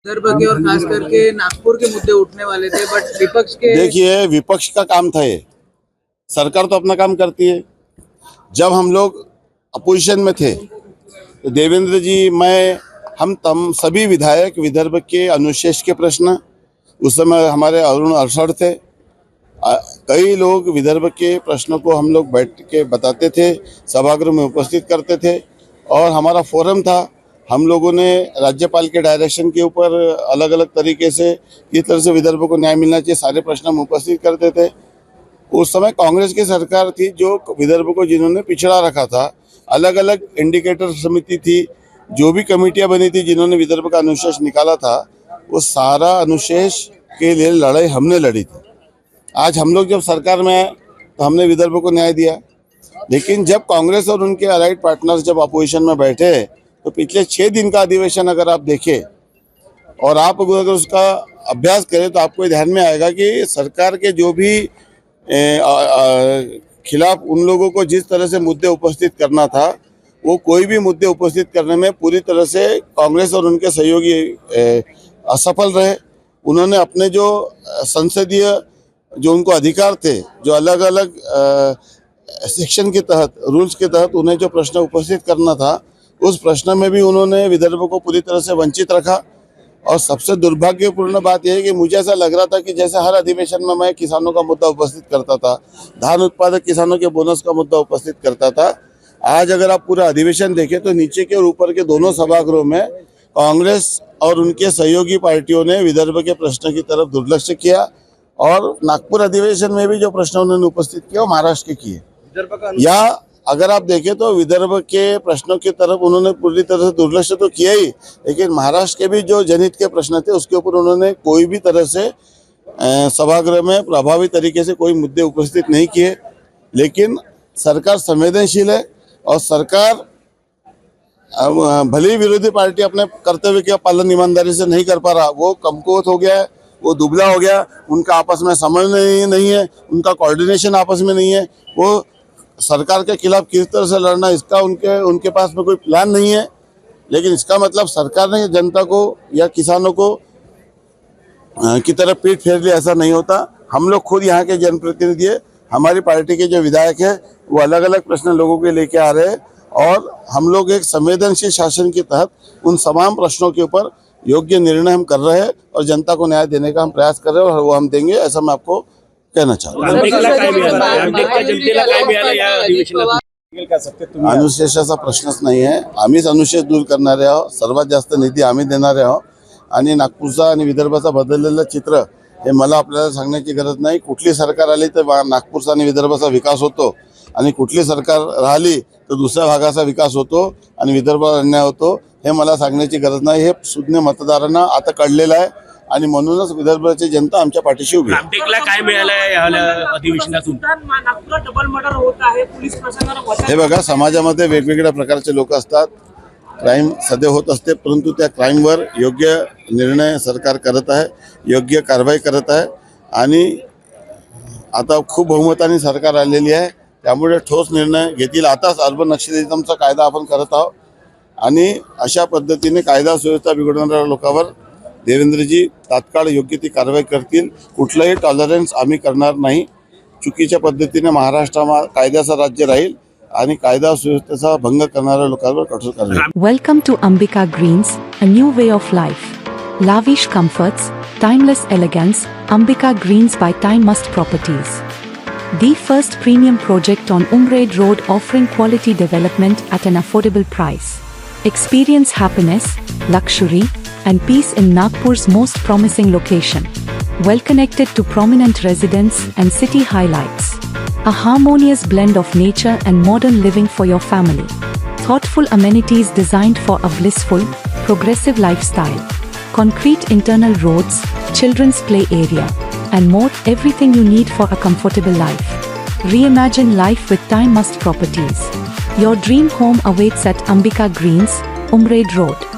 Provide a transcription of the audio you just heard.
विदर्भ के और खास करके नागपुर के मुद्दे उठने वाले थे, बट विपक्ष के देखिए, विपक्ष का काम था ये। सरकार तो अपना काम करती है। जब हम लोग अपोजिशन में थे तो देवेंद्र जी, मैं, हम सभी विधायक विदर्भ के अनुशेष के प्रश्न, उस समय हमारे अरुण अरसड़ थे, कई लोग विदर्भ के प्रश्नों को हम लोग बैठ के बताते थे, सभागृह में उपस्थित करते थे और हमारा फोरम था। हम लोगों ने राज्यपाल के डायरेक्शन के ऊपर अलग अलग तरीके से किस तरह से विदर्भ को न्याय मिलना चाहिए, सारे प्रश्न हम उपस्थित करते थे। उस समय कांग्रेस की सरकार थी जो विदर्भ को जिन्होंने पिछड़ा रखा था। अलग अलग इंडिकेटर समिति थी, जो भी कमेटियां बनी थी जिन्होंने विदर्भ का अनुशेष निकाला था, वो सारा अनुशेष के लिए लड़ाई हमने लड़ी थी। आज हम लोग जब सरकार में आए तो हमने विदर्भ को न्याय दिया, लेकिन जब कांग्रेस और उनके अलाइड पार्टनर्स जब अपोजिशन में बैठे तो पिछले 6 दिन का अधिवेशन अगर आप देखें और आप अगर उसका अभ्यास करें तो आपको ध्यान में आएगा कि सरकार के जो भी खिलाफ उन लोगों को जिस तरह से मुद्दे उपस्थित करना था, वो कोई भी मुद्दे उपस्थित करने में पूरी तरह से कांग्रेस और उनके सहयोगी असफल रहे। उन्होंने अपने जो संसदीय जो उनको अधिकार थे, जो अलग अलग सेक्शन के तहत, रूल्स के तहत उन्हें जो प्रश्न उपस्थित करना था, उस प्रश्न में भी उन्होंने विदर्भ को पूरी तरह से वंचित रखा। और सबसे दुर्भाग्यपूर्ण बात यह है कि मुझे ऐसा लग रहा था कि जैसे हर अधिवेशन में मैं किसानों का मुद्दा उपस्थित करता था, धान उत्पादक किसानों के बोनस का मुद्दा उपस्थित करता था, आज अगर आप पूरा अधिवेशन देखें तो नीचे के और ऊपर के दोनों सभागृहों में कांग्रेस और उनके सहयोगी पार्टियों ने विदर्भ के प्रश्न की तरफ दुर्लक्ष्य किया। और नागपुर अधिवेशन में भी जो प्रश्न उन्होंने उपस्थित किया वो महाराष्ट्र के किए। या अगर आप देखें तो विदर्भ के प्रश्नों की तरफ उन्होंने पूरी तरह से दुर्लक्ष्य तो किया ही, लेकिन महाराष्ट्र के भी जो जनहित के प्रश्न थे उसके ऊपर उन्होंने कोई भी तरह से सभागृह में प्रभावी तरीके से कोई मुद्दे उपस्थित नहीं किए। लेकिन सरकार संवेदनशील है और सरकार भले ही विरोधी पार्टी अपने कर्तव्य का पालन ईमानदारी से नहीं कर पा रहा, वो कमकुवत हो गया है, वो दुबला हो गया, उनका आपस में समन्वय नहीं है, उनका कोऑर्डिनेशन आपस में नहीं है, वो सरकार के खिलाफ किस तरह से लड़ना इसका उनके पास में कोई प्लान नहीं है। लेकिन इसका मतलब सरकार ने जनता को या किसानों को की तरफ पीठ फेर लिया, ऐसा नहीं होता। हम लोग खुद यहाँ के जनप्रतिनिधि है, हमारी पार्टी के जो विधायक है वो अलग अलग प्रश्न लोगों के लेके आ रहे हैं और हम लोग एक संवेदनशील शासन के तहत उन तमाम प्रश्नों के ऊपर योग्य निर्णय हम कर रहे हैं और जनता को न्याय देने का हम प्रयास कर रहे हैं और वो हम देंगे, ऐसा मैं आपको कहना चाहूँगा। अनुशेषाचा प्रश्नच नाही आहे। आम्हीच अनुशेष दूर करणारे आहोत, सर्वात जास्त निधी आम्ही देणारे आहोत आणि नागपूरचा आणि विदर्भाचा बदललेलं चित्र हे मला आपल्याला सांगण्याची गरज नाही। कुठली सरकार आली तर नागपूरचा आणि विदर्भाचा विकास होतो आणि कुठली सरकार राहिली तर दुसऱ्या भागाचा विकास होतो आणि विदर्भाला अन्याय होतो, हे मला सांगण्याची गरज नाही। हे सुज्ञ मतदारांना आता कळलेलं आहे आणि म्हणूनच विदर्भाची जनता आमच्या पाठीशी उभी आहे। रामटेकला काय मिळालं या अधिवेशनातून? नागपुरात डबल मर्डर होत आहे, पोलीस प्रशासनाला हे बघा, समाजामध्ये वेगवेगळ्या प्रकारचे लोक असतात, क्राईम सदैव होत असते, परंतु त्या क्राईमवर योग्य निर्णय सरकार करत आहे, योग्य कारवाई करत आहे आणि आता खूप बहुमताने सरकार आलेली आहे, त्यामुळे ठोस निर्णय घेतील। आताच अर्बन नक्षलिझमचा कायदा आपण करत आहोत आणि अशा पद्धतीने कायदा सुव्यवस्था बिघडवणाऱ्या लोकांवर देवेंद्रजी तात्काळ योग्य ती कारवाई करतील। कुठलाही टॉलरन्स आम्ही करणार नाही। चुकीच्या पद्धतीने महाराष्ट्रात कायद्याचं राज्य राहील आणि कायदा सुव्यवस्थेचा भंग करणाऱ्या लोकांवर कठोर कारवाई। Welcome to Ambika Greens, a new way of life. Lavish comforts, timeless elegance. Ambika Greens by Time Must Properties. The first premium project on Umraid Road offering quality development at an affordable price. Experience happiness, luxury, and peace in Nagpur's most promising location. Well connected to prominent residents and city highlights. A harmonious blend of nature and modern living for your family. Thoughtful amenities designed for a blissful, progressive lifestyle. Concrete internal roads, children's play area, and more, everything you need for a comfortable life. Reimagine life with Time Must Properties. Your dream home awaits at Ambika Greens, Umraid Road.